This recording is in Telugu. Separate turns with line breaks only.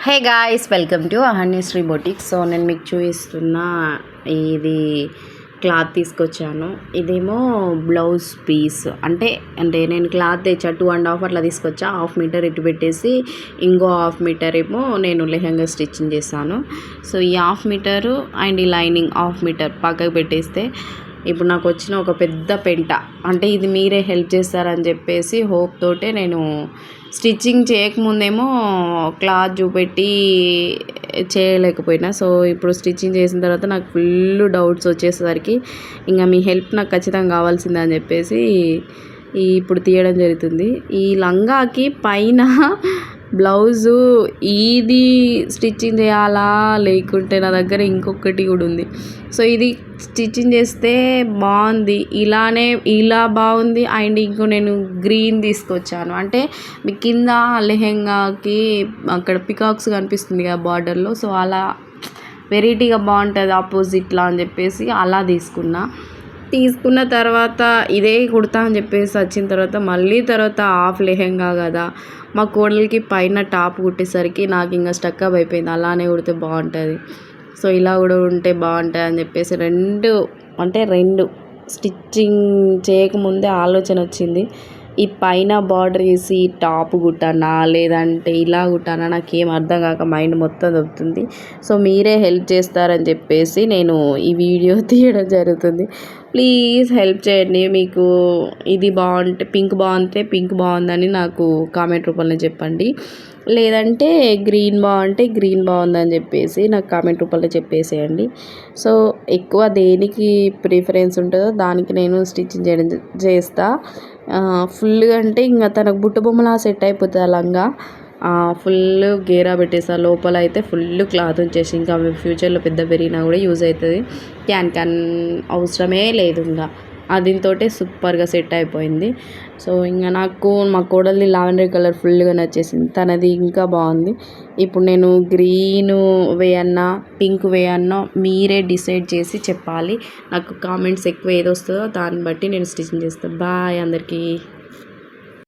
Hey guys, welcome to Ahanyasri boutique. So నేను మీకు చూపిస్తున్న ఇది క్లాత్ తీసుకొచ్చాను. ఇదేమో బ్లౌజ్ పీస్ అంటే నేను క్లాత్ తెచ్చా 2.5 అట్లా తీసుకొచ్చా. 1/2 మీటర్ ఇటు పెట్టేసి ఇంకో 1/2 మీటర్ ఏమో నేను లెహంగా స్టిచ్చింగ్ చేశాను. సో ఈ 1/2 మీటరు అండ్ ఈ లైనింగ్ 1/2 మీటర్ పక్కకు పెట్టేస్తే ఇప్పుడు నాకు వచ్చిన ఒక పెద్ద పెంట. అంటే ఇది మీరే హెల్ప్ చేస్తారని చెప్పేసి హోప్ తోటే నేను స్టిచ్చింగ్ చేయకముందేమో క్లాత్ చూపెట్టి చేయలేకపోయినా. సో ఇప్పుడు స్టిచ్చింగ్ చేసిన తర్వాత నాకు ఫుల్ డౌట్స్ వచ్చేసరికి ఇంకా మీ హెల్ప్ నాకు ఖచ్చితంగా కావాల్సిందని చెప్పేసి ఇప్పుడు తీయడం జరుగుతుంది. ఈ లంగాకి పైన బ్లౌజు ఇది స్టిచ్చింగ్ చేయాలా లేకుంటే నా దగ్గర ఇంకొకటి కూడా ఉంది. సో ఇది స్టిచ్చింగ్ చేస్తే బాగుంది, ఇలా బాగుంది. అండ్ ఇంకో నేను గ్రీన్ తీసుకొచ్చాను. అంటే మీ కింద లెహెంగాకి అక్కడ పికాక్స్ కనిపిస్తుంది కదా బార్డర్లో. సో అలా వెరైటీగా బాగుంటుంది ఆపోజిట్లో అని చెప్పేసి అలా తీసుకున్న తర్వాత ఇదే కుడతా అని చెప్పేసి వచ్చిన తర్వాత మళ్ళీ తర్వాత హాఫ్ లెహెంగా కదా, మా కోడలికి పైన టాప్ కుట్టేసరికి నాకు ఇంకా స్టక్అప్ అయిపోయింది. అలానే కుడితే బాగుంటుంది, సో ఇలా కూడా ఉంటే బాగుంటుంది అని చెప్పేసి రెండు స్టిచ్చింగ్ చేయకముందే ఆలోచన వచ్చింది. ఈ పైన బార్డర్ వేసి టాప్ కుట్టానా లేదంటే ఇలా కుట్టానా నాకేం అర్థం కాక మైండ్ మొత్తం దొబ్బుతుంది. సో మీరే హెల్ప్ చేస్తారని చెప్పేసి నేను ఈ వీడియో తీయడం జరుగుతుంది. ప్లీజ్ హెల్ప్ చేయండి. మీకు ఇది బాగుంటే పింక్ బాగుందని నాకు కామెంట్ రూపంలో చెప్పండి. లేదంటే గ్రీన్ బాగుందని చెప్పేసి నాకు కామెంట్ రూపంలో చెప్పేసేయండి. సో ఎక్కువ దేనికి ప్రిఫరెన్స్ ఉంటుందో దానికి నేను స్టిచ్చింగ్ చేస్తా. ఫుల్గా అంటే ఇంకా తనకు బుట్ట బొమ్మలా సెట్ అయిపోతుంది ఆ లంగా. ఫుల్ గేరా పెట్టేసా. లోపల అయితే ఫుల్ క్లాత్ ఉంచేసి ఇంకా ఫ్యూచర్లో పెద్ద పెరిగినా కూడా యూజ్ అవుతుంది. క్యాన్ అవసరమే లేదు. ఇంకా దీంతో సూపర్గా సెట్ అయిపోయింది. సో ఇంకా నాకు మా కోడల్ని లావెండర్ కలర్ ఫుల్గా నచ్చేసింది, తనది ఇంకా బాగుంది. ఇప్పుడు నేను గ్రీన్ వేయన్నా పింక్ వేయన్నా మీరే డిసైడ్ చేసి చెప్పాలి. నాకు కామెంట్స్ ఎక్కువ ఏది వస్తుందో దాన్ని బట్టి నేను స్టిచ్చింగ్ చేస్తాను. బాయ్ అందరికీ.